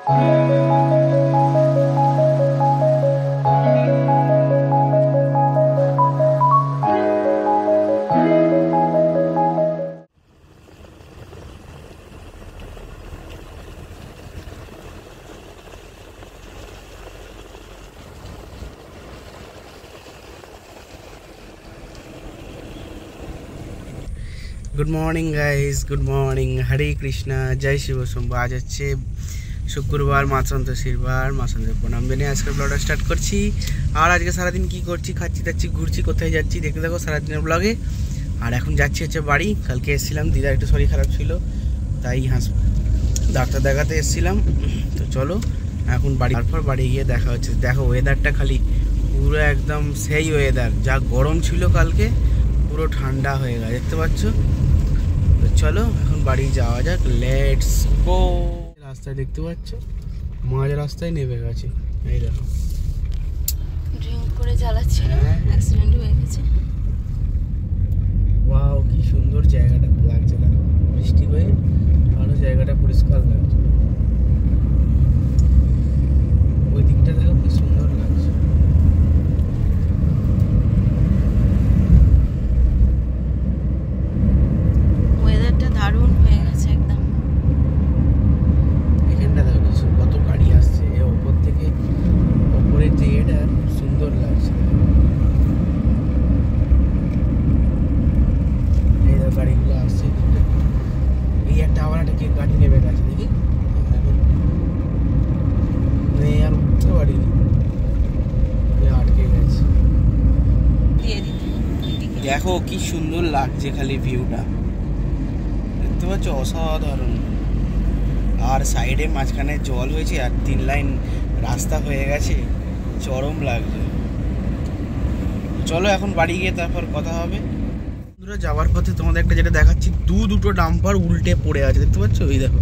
Good morning guys, good morning. Hare Krishna, जय शिव शंभु। आज হচ্ছে শুক্রবার, মা সন্তোষীর বার। মা সন্তোষীর প্রণাম জানিয়ে আজকের ব্লগটা স্টার্ট করছি। আর আজকে সারাদিন কি করছি, খাচ্ছি যাচ্ছি, ঘুরছি, কোথায় যাচ্ছি দেখতে থাকো সারাদিনের ব্লগে। আর এখন যাচ্ছি হচ্ছে বাড়ি। কালকে এসেছিলাম, দিদার একটু শরীর খারাপ ছিল, তাই ডাক্তার দেখাতে এসেছিলাম। তো চলো এখন বাড়ি, তারপর বাড়ি গিয়ে দেখা হচ্ছে। দেখো ওয়েদারটা খালি পুরো একদম সেই ওয়েদার, যা গরম ছিল কালকে পুরো ঠান্ডা হয়ে গেছে, দেখতে পাচ্ছ। তো চলো এখন বাড়ি যাওয়া যাক, লেটস গো। রাস্তায় দেখতে পাচ্ছ, মাঝ রাস্তায় নেমে গেছে। এই দেখো, ড্রিঙ্ক করে চালাচ্ছিল, অ্যাক্সিডেন্ট হয়ে গেছে। ওয়াও, কি সুন্দর জায়গাটা লাগছে। দেখো বৃষ্টি হয়ে আরো জায়গাটা পরিষ্কার লাগছে। ওই দিকটা দেখো কি সুন্দর লাগছে। ওয়েদারটা দারুণ হয়ে গেছে একদম। এখানটা দেখো কত গাড়ি আসছে, ওপর থেকে ওপরের যে এটা খুব সুন্দর লাগছে। এই দেখো গাড়িগুলো আসছে, এই একটা আবার একটা গাড়ি নেমে গেছে, দেখি নেই আর উঠতে পারিনি, আটকে গেছে। দেখো কি সুন্দর লাগছে খালি ভিউটা, দেখতে পাচ্ছ, অসাধারণ। আর সাইডে মাঝখানে জল হয়েছে আর 3 লাইন রাস্তা হয়ে গেছে, চরম লাগছে। চলো এখন বাড়ি গিয়ে তারপর কথা হবে। বন্ধুরা, যাওয়ার পথে তোমাদের একটা যেটা দেখাচ্ছি, দুটো ডাম্পার উল্টে পড়ে আছে, দেখতে পাচ্ছ। এই দেখো,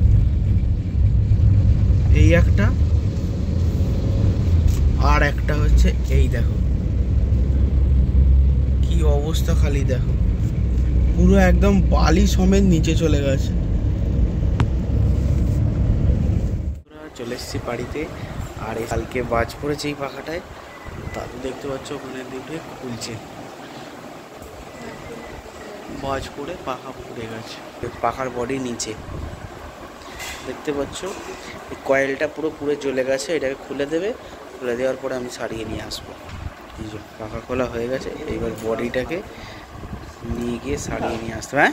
এই একটা আর একটা হচ্ছে এই দেখো, কি অবস্থা খালি দেখো, পুরো একদম বালি সমেত নিচে চলে গেছে। চলে এসেছি বাড়িতে। আর কালকে বাজ পড়েছে এই পাখাটায়, তাতে দেখতে পাচ্ছ ওখানে দুটো খুলছে, বাজ পড়ে পাখা পুড়ে গেছে। পাখার বডি নিচে দেখতে পাচ্ছ, এই কয়েলটা পুরো পুড়ে জ্বলে গেছে। এটাকে খুলে দেবে, খুলে দেওয়ার পরে আমি সারিয়ে নিয়ে আসবো। এই যে পাখা খোলা হয়ে গেছে, এইবার বডিটাকে নিয়ে গিয়ে সারিয়ে নিয়ে আসতে হবে।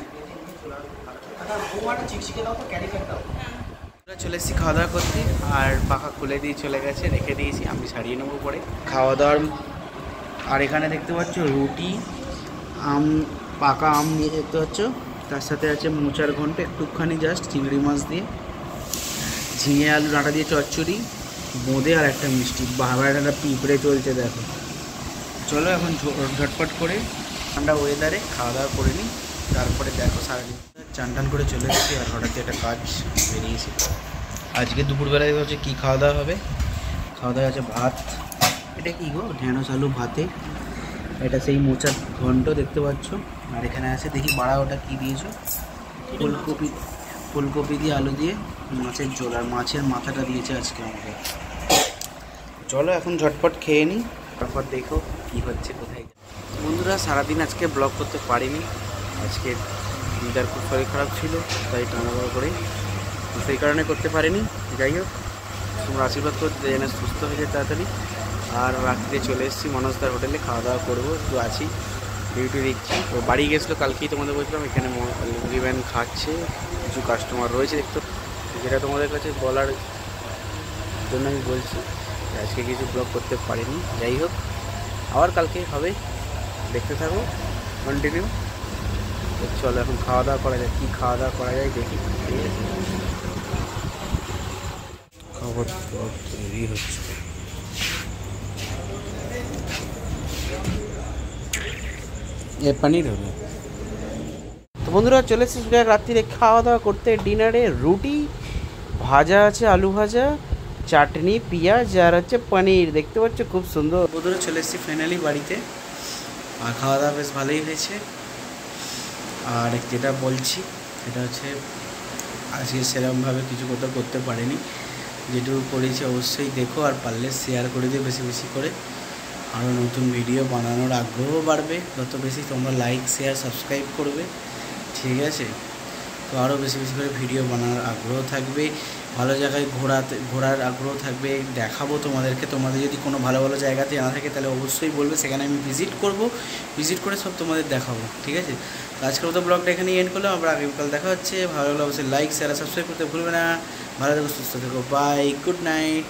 চলে এসেছি খাওয়া দাওয়া করতে, আর পাখা খুলে দিয়ে চলে গেছে, রেখে দিয়েছি, আমি সারিয়ে নেবো পরে খাওয়া দাওয়ার। আর এখানে দেখতে পাচ্ছ রুটি, আম, পাকা আম নিয়ে দেখতে পাচ্ছ, তার সাথে আছে মোচার ঘন্ট একটুখানি জাস্ট চিংড়ি মাছ দিয়ে, ঝিঙে আলু ডাঁটা দিয়ে চচ্চড়ি, বোঁদে আর একটা মিষ্টি। বাবার একটা পিঁপড়ে চলছে দেখো। চলো এখন ঝটপট করে ঠান্ডা ওয়েদারে খাওয়া দাওয়া করে নিই, তারপরে দেখো সারাদিন। চান টান করে চলে এসেছি, আর হঠাৎ একটা কাজ বেরিয়েছি। আজকে দুপুরবেলায় হচ্ছে কী খাওয়া দাওয়া হবে। খাওয়া দাওয়া আছে ভাত, এটা কি গো, ঢেঁড়স আলু ভাতে, এটা সেই মোচার ঘন্ট দেখতে পাচ্ছ। আর এখানে আছে, দেখি বাড়া ওটা কী দিয়েছো, ফুলকপি, ফুলকপি দিয়ে আলু দিয়ে মাছের ঝোল, আর মাছের মাথাটা দিয়েছে আজকে আমাকে। চলো এখন ঝটপট খেয়ে নিই, তারপর দেখো কী হচ্ছে, কোথায়। বন্ধুরা, সারাদিন আজকে ব্লগ করতে পারিনি। আজকে দিদার খুব শরীর খারাপ ছিল, তাই টানাবার করে, সেই কারণে করতে পারিনি। যাই হোক, তোমরা আশীর্বাদ করতে যেন সুস্থ হয়ে যায় তাড়াতাড়ি। আর রাত্রে চলে এসেছি মনোজদার হোটেলে, খাওয়া দাওয়া করবো, একটু আছি, ডিউটি দিচ্ছি। ও বাড়ি গেছিলো কালকেই, তোমাদের বলছিলাম এখানে মুরগিম্যান খাচ্ছে, কিছু কাস্টমার রয়েছে দেখতে, যেটা তোমাদের কাছে বলার জন্য আমি বলছি। আজকে কিছু ব্লগ করতে পারিনি, যাই হোক আবার কালকে হবে, দেখতে থাকো কন্টিনিউ। চলো এখন খাওয়া দাওয়া করা যায়, কী খাওয়া দাওয়া করা যায় দেখি। ঠিক আছে, খাবার তৈরি হচ্ছে। এ পানির হবে। তো বন্ধুরা, চলে এসেছি রাত্রিরে খাওয়া দাওয়া করতে। ডিনারে রুটি, ভাজা আছে, আলু ভাজা, চাটনি, পেঁয়াজ, আর হচ্ছে পনির, দেখতে পাচ্ছ খুব সুন্দর। বন্ধুরা, চলে এসেছি ফাইনালি বাড়িতে, আর খাওয়া দাওয়া বেশ ভালোই হয়েছে। আর যেটা বলছি সেটা হচ্ছে, আজকে সেরকমভাবে কিছু কোথাও করতে পারিনি, যেটুকু করেছি অবশ্যই দেখো, আর পারলে শেয়ার করে দিও বেশি বেশি করে। আরও নতুন ভিডিও বানানোর আগ্রহ বাড়বে যত বেশি তোমরা লাইক শেয়ার সাবস্ক্রাইব করবে, ঠিক আছে? তো আরও বেশি বেশি করে ভিডিও বানানোর আগ্রহ থাকবে, ভালো জায়গায় ঘোরার আগ্রহ থাকবে, দেখাবো তোমাদেরকে। তোমাদের যদি কোনো ভালো ভালো জায়গাতে জানা থাকে তাহলে অবশ্যই বলবে, সেখানে আমি ভিজিট করে সব তোমাদের দেখাবো, ঠিক আছে? তো আজকের মতো ব্লগটা এখানেই এন্ড করলাম, আমরা আগামীকাল দেখা হচ্ছে। ভালো লাগলে অবশ্যই লাইক শেয়ার সাবস্ক্রাইব করতে ভুলবে না। ভালো থেকো, সুস্থ থেকো, বাই, গুড নাইট।